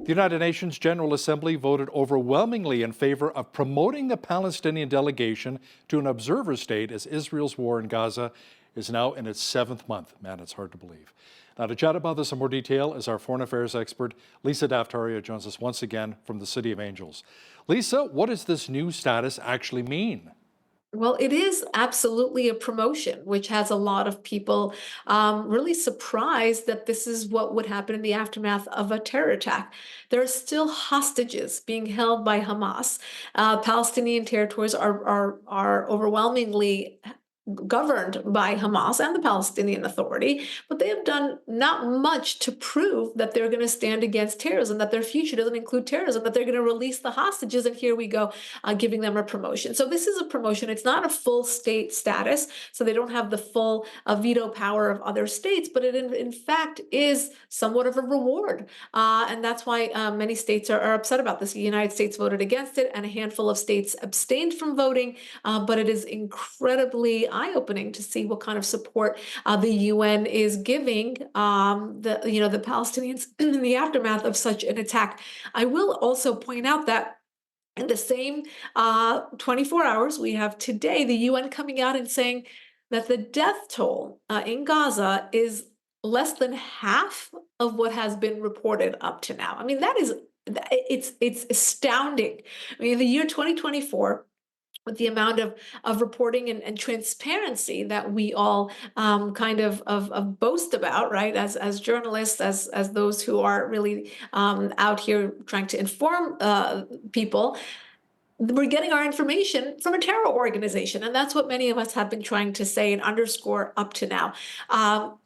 The United Nations General Assembly voted overwhelmingly in favor of promoting the Palestinian delegation to an observer state as Israel's war in Gaza is now in its 7th month. Man, it's hard to believe. Now, to chat about this in more detail is our foreign affairs expert, Lisa Daftari, who joins us once again from the City of Angels. Lisa, what does this new status actually mean? Well, it is absolutely a promotion, which has a lot of people really surprised that this is what would happen in the aftermath of a terror attack. There are still hostages being held by Hamas. Palestinian territories are overwhelmingly governed by Hamas and the Palestinian Authority, but they have done not much to prove that they're going to stand against terrorism, that their future doesn't include terrorism, that they're going to release the hostages. And here we go, giving them a promotion. So this is a promotion. It's not a full state status, so they don't have the full veto power of other states, but it in fact is somewhat of a reward. And that's why many states are upset about this. The United States voted against it, and a handful of states abstained from voting, but it is incredibly eye-opening to see what kind of support the UN is giving the Palestinians in the aftermath of such an attack. I will also point out that in the same 24 hours, we have today the UN coming out and saying that the death toll in Gaza is less than half of what has been reported up to now. I mean, it's astounding. I mean, the year 2024, with the amount of reporting and transparency that we all kind of boast about, right? As journalists, as those who are really out here trying to inform people, we're getting our information from a terror organization. And that's what many of us have been trying to say and underscore up to now.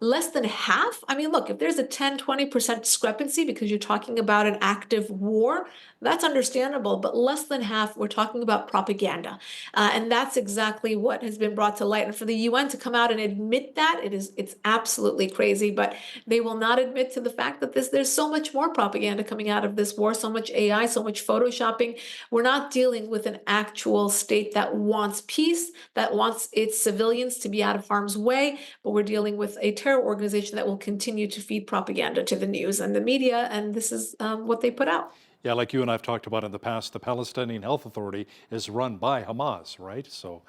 Less than half. I mean, look, if there's a 10-20% discrepancy because you're talking about an active war, that's understandable. But less than half, we're talking about propaganda. And that's exactly what has been brought to light. And for the UN to come out and admit that, it's absolutely crazy. But they will not admit to the fact that there's so much more propaganda coming out of this war, so much AI, so much photoshopping. We're not dealing with an actual state that wants peace, that wants its civilians to be out of harm's way, but we're dealing with a terror organization that will continue to feed propaganda to the news and the media, and this is what they put out. Yeah, like you and I've talked about in the past, the Palestinian Health Authority is run by Hamas, right? So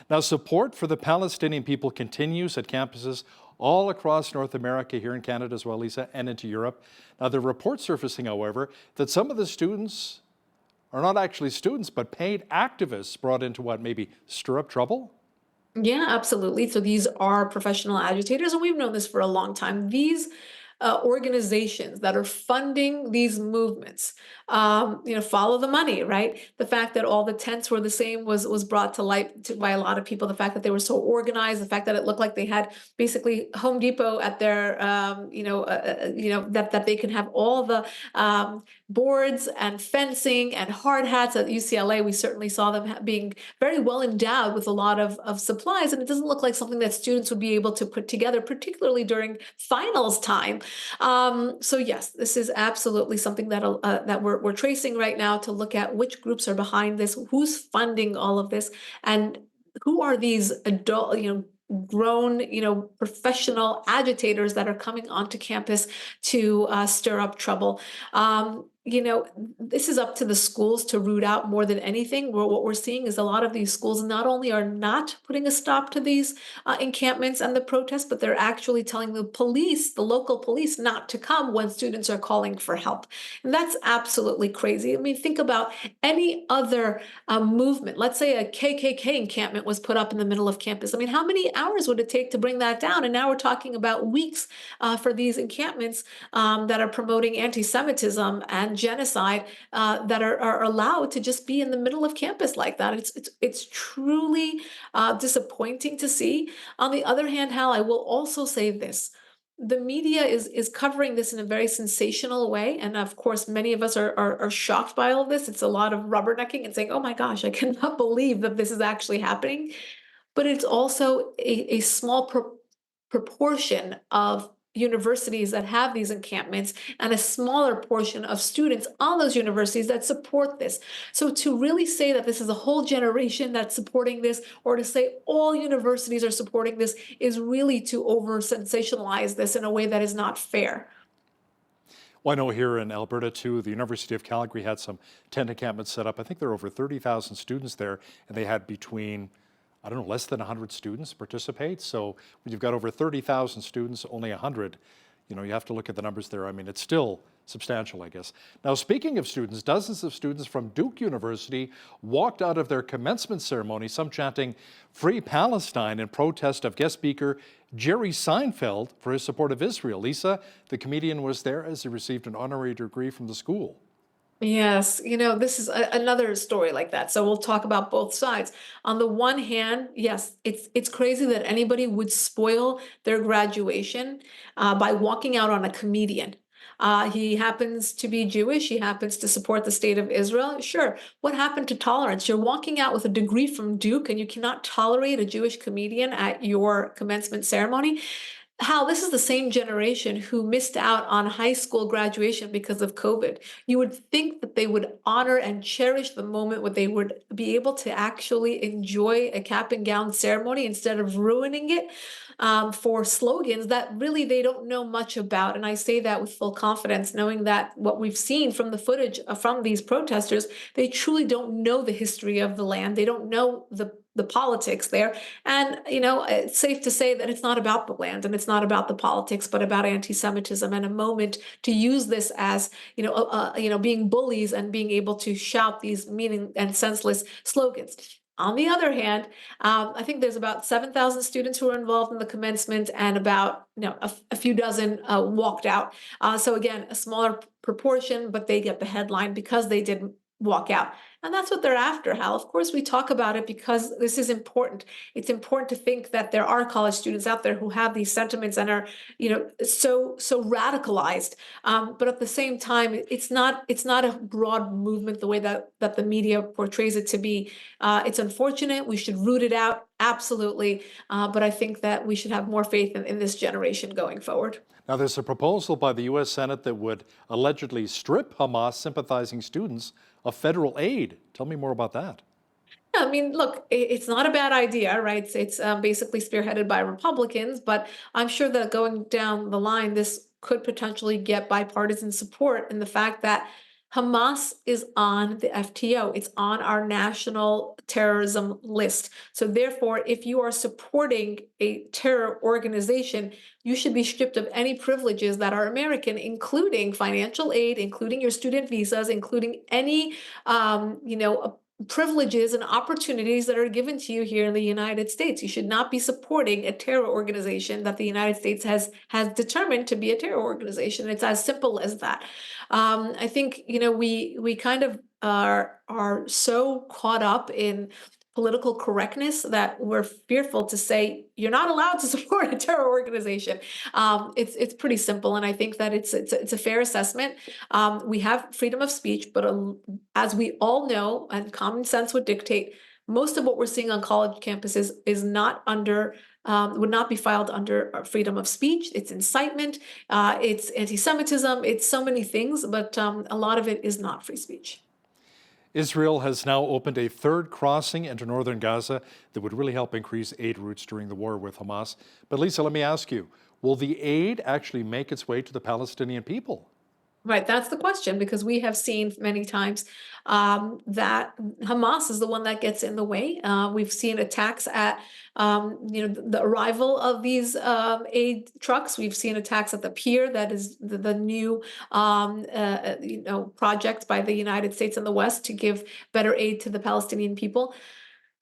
now support for the Palestinian people continues at campuses all across North America, here in Canada as well, Lisa, and into Europe. Now, there are reports surfacing, however, that some of the students are not actually students, but paid activists brought in to what, maybe stir up trouble? Yeah, absolutely. So these are professional agitators, and we've known this for a long time. These organizations that are funding these movements, follow the money, right? The fact that all the tents were the same was brought to light by a lot of people. The fact that they were so organized, the fact that it looked like they had basically Home Depot at their, that they can have all the boards and fencing and hard hats at UCLA. We certainly saw them being very well endowed with a lot of supplies, and it doesn't look like something that students would be able to put together, particularly during finals time. So yes, this is absolutely something that we're tracing right now to look at which groups are behind this, who's funding all of this, and who are these adult, grown, professional agitators that are coming onto campus to stir up trouble. This is up to the schools to root out more than anything. What we're seeing is a lot of these schools not only are not putting a stop to these encampments and the protests, but they're actually telling the police, the local police, not to come when students are calling for help. And that's absolutely crazy. I mean, think about any other movement. Let's say a KKK encampment was put up in the middle of campus. I mean, how many hours would it take to bring that down? And now we're talking about weeks for these encampments that are promoting anti-Semitism and genocide that are allowed to just be in the middle of campus like that. It's truly disappointing to see. On the other hand, Hal, I will also say this. The media is covering this in a very sensational way. And of course, many of us are shocked by all of this. It's a lot of rubbernecking and saying, oh my gosh, I cannot believe that this is actually happening. But it's also a small proportion of universities that have these encampments and a smaller portion of students on those universities that support this. So to really say that this is a whole generation that's supporting this, or to say all universities are supporting this, is really to over sensationalize this in a way that is not fair. Well, I know here in Alberta too, the University of Calgary had some tent encampments set up. I think there are over 30,000 students there, and they had between, I don't know, less than 100 students participate. So when you've got over 30,000 students, only 100, you have to look at the numbers there. I mean, it's still substantial, I guess. Now, speaking of students, dozens of students from Duke University walked out of their commencement ceremony, some chanting "Free Palestine" in protest of guest speaker Jerry Seinfeld for his support of Israel. Lisa, the comedian, was there as he received an honorary degree from the school. Yes, this is another story like that. So we'll talk about both sides. On the one hand, yes, it's crazy that anybody would spoil their graduation by walking out on a comedian. He happens to be Jewish. He happens to support the state of Israel. Sure. What happened to tolerance? You're walking out with a degree from Duke, and you cannot tolerate a Jewish comedian at your commencement ceremony. Hal, this is the same generation who missed out on high school graduation because of COVID. You would think that they would honor and cherish the moment where they would be able to actually enjoy a cap and gown ceremony instead of ruining it for slogans that really they don't know much about. And I say that with full confidence, knowing that what we've seen from the footage from these protesters, they truly don't know the history of the land. They don't know the politics there. And, it's safe to say that it's not about the land and it's not about the politics, but about anti-Semitism and a moment to use this as, being bullies and being able to shout these meaning and senseless slogans. On the other hand, I think there's about 7,000 students who were involved in the commencement and about, a few dozen walked out. So again, a smaller proportion, but they get the headline because they didn't walk out. And that's what they're after, Hal. Of course, we talk about it because this is important. It's important to think that there are college students out there who have these sentiments and are, so radicalized. But at the same time, it's not a broad movement the way that the media portrays it to be. It's unfortunate. We should root it out, absolutely. But I think that we should have more faith in this generation going forward. Now, there's a proposal by the U.S. Senate that would allegedly strip Hamas sympathizing students of federal aid. Tell me more about that. I mean, look, it's not a bad idea, right? It's basically spearheaded by Republicans, but I'm sure that going down the line, this could potentially get bipartisan support in the fact that Hamas is on the FTO. It's on our national terrorism list. So therefore, if you are supporting a terror organization, you should be stripped of any privileges that are American, including financial aid, including your student visas, including any, privileges and opportunities that are given to you here in the United States. You should not be supporting a terror organization that the United States has determined to be a terror organization. It's as simple as that. I think we kind of are so caught up in political correctness that we're fearful to say you're not allowed to support a terror organization. It's pretty simple, and I think that it's a fair assessment. We have freedom of speech, but as we all know, and common sense would dictate, most of what we're seeing on college campuses is not under would not be filed under freedom of speech. It's incitement, it's anti-Semitism, it's so many things, but a lot of it is not free speech. Israel has now opened a third crossing into northern Gaza that would really help increase aid routes during the war with Hamas. But Lisa, let me ask you, will the aid actually make its way to the Palestinian people? Right, that's the question, because we have seen many times that Hamas is the one that gets in the way. We've seen attacks at, the arrival of these aid trucks. We've seen attacks at the pier that is the new, project by the United States and the West to give better aid to the Palestinian people.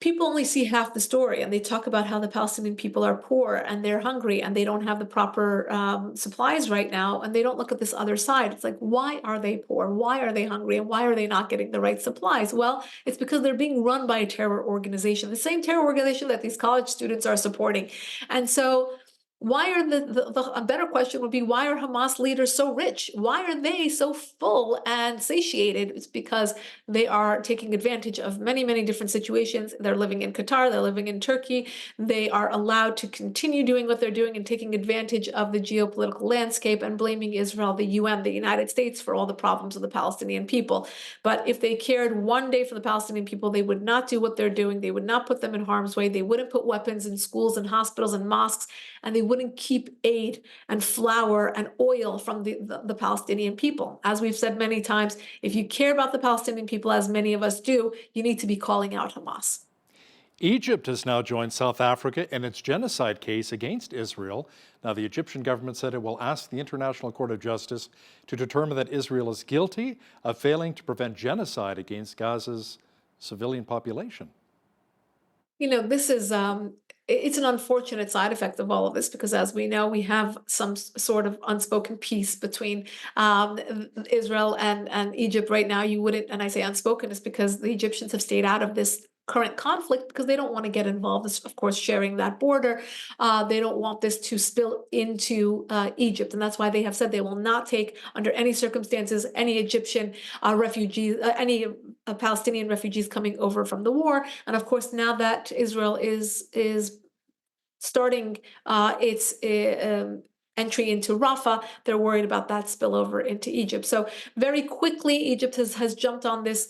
People only see half the story, and they talk about how the Palestinian people are poor and they're hungry and they don't have the proper supplies right now, and they don't look at this other side. It's like, why are they poor? Why are they hungry? And why are they not getting the right supplies? Well, it's because they're being run by a terror organization, the same terror organization that these college students are supporting. And so why are a better question would be, why are Hamas leaders so rich? Why are they so full and satiated? It's because they are taking advantage of many, many different situations. They're living in Qatar, they're living in Turkey. They are allowed to continue doing what they're doing and taking advantage of the geopolitical landscape and blaming Israel, the UN, the United States for all the problems of the Palestinian people. But if they cared one day for the Palestinian people, they would not do what they're doing. They would not put them in harm's way. They wouldn't put weapons in schools and hospitals and mosques, and they wouldn't keep aid and flour and oil from the Palestinian people. As we've said many times, if you care about the Palestinian people, as many of us do, you need to be calling out Hamas. Egypt has now joined South Africa in its genocide case against Israel. Now, the Egyptian government said it will ask the International Court of Justice to determine that Israel is guilty of failing to prevent genocide against Gaza's civilian population. This is it's an unfortunate side effect of all of this because, as we know, we have some sort of unspoken peace between Israel and Egypt right now. You wouldn't, and I say unspoken, is because the Egyptians have stayed out of this current conflict because they don't want to get involved. Of course, sharing that border, they don't want this to spill into Egypt, and that's why they have said they will not take, under any circumstances, any Egyptian refugees, any Palestinian refugees coming over from the war. And of course, now that Israel is starting its entry into Rafah, they're worried about that spillover into Egypt. So very quickly, Egypt has jumped on this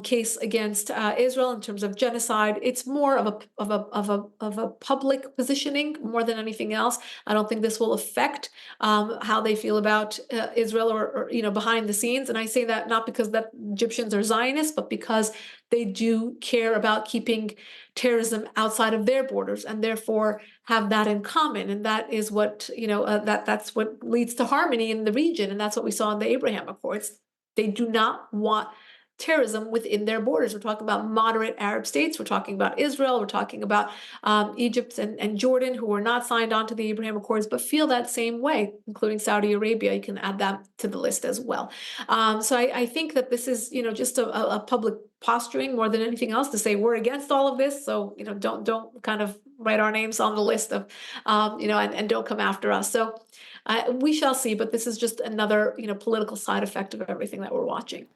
case against Israel in terms of genocide. It's more of a public positioning more than anything else. I don't think this will affect how they feel about Israel or behind the scenes. And I say that not because that Egyptians are Zionists, but because they do care about keeping terrorism outside of their borders and therefore have that in common. And that is what, that's what leads to harmony in the region. And that's what we saw in the Abraham Accords. They do not want terrorism within their borders. We're talking about moderate Arab states. We're talking about Israel. We're talking about Egypt and Jordan, who were not signed on to the Abraham Accords, but feel that same way, including Saudi Arabia. You can add that to the list as well. So I think that this is, just a public posturing more than anything else to say we're against all of this. So, don't kind of write our names on the list of, and don't come after us. So we shall see. But this is just another, political side effect of everything that we're watching.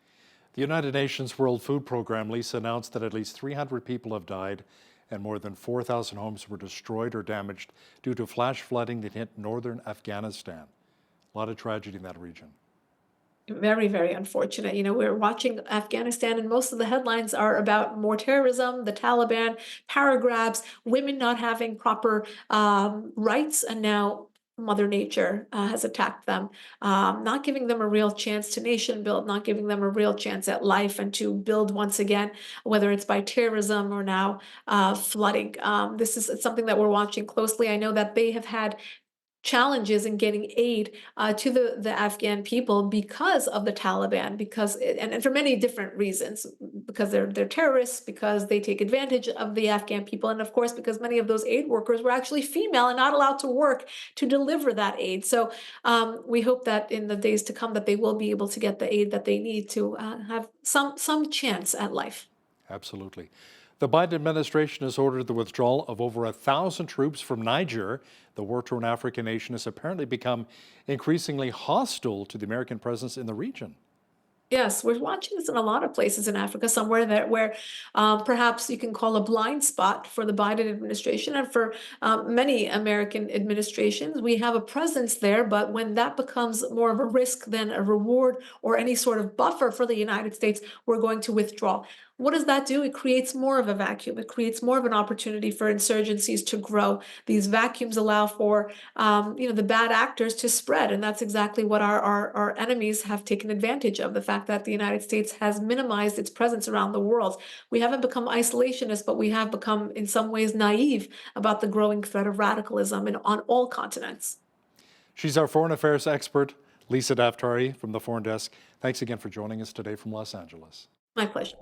The United Nations World Food Program, Lisa, announced that at least 300 people have died and more than 4,000 homes were destroyed or damaged due to flash flooding that hit northern Afghanistan. A lot of tragedy in that region. Very, very unfortunate. We're watching Afghanistan, and most of the headlines are about more terrorism, the Taliban, power grabs, women not having proper rights, and now Mother Nature has attacked them, not giving them a real chance to nation build, not giving them a real chance at life and to build once again, whether it's by terrorism or now flooding. This is something that we're watching closely. I know that they have had challenges in getting aid to the Afghan people because of the Taliban, and for many different reasons, because they're terrorists, because they take advantage of the Afghan people, and of course because many of those aid workers were actually female and not allowed to work to deliver that aid. So we hope that in the days to come that they will be able to get the aid that they need to have some chance at life. Absolutely. The Biden administration has ordered the withdrawal of over 1,000 troops from Niger. The war-torn African nation has apparently become increasingly hostile to the American presence in the region. Yes, we're watching this in a lot of places in Africa, somewhere where perhaps you can call a blind spot for the Biden administration and for many American administrations. We have a presence there, but when that becomes more of a risk than a reward or any sort of buffer for the United States, we're going to withdraw. What does that do? It creates more of a vacuum. It creates more of an opportunity for insurgencies to grow. These vacuums allow for the bad actors to spread, and that's exactly what our enemies have taken advantage of. The fact that the United States has minimized its presence around the world. We haven't become isolationists, but we have become, in some ways, naive about the growing threat of radicalism on all continents. She's our foreign affairs expert, Lisa Daftari from the Foreign Desk. Thanks again for joining us today from Los Angeles. My pleasure.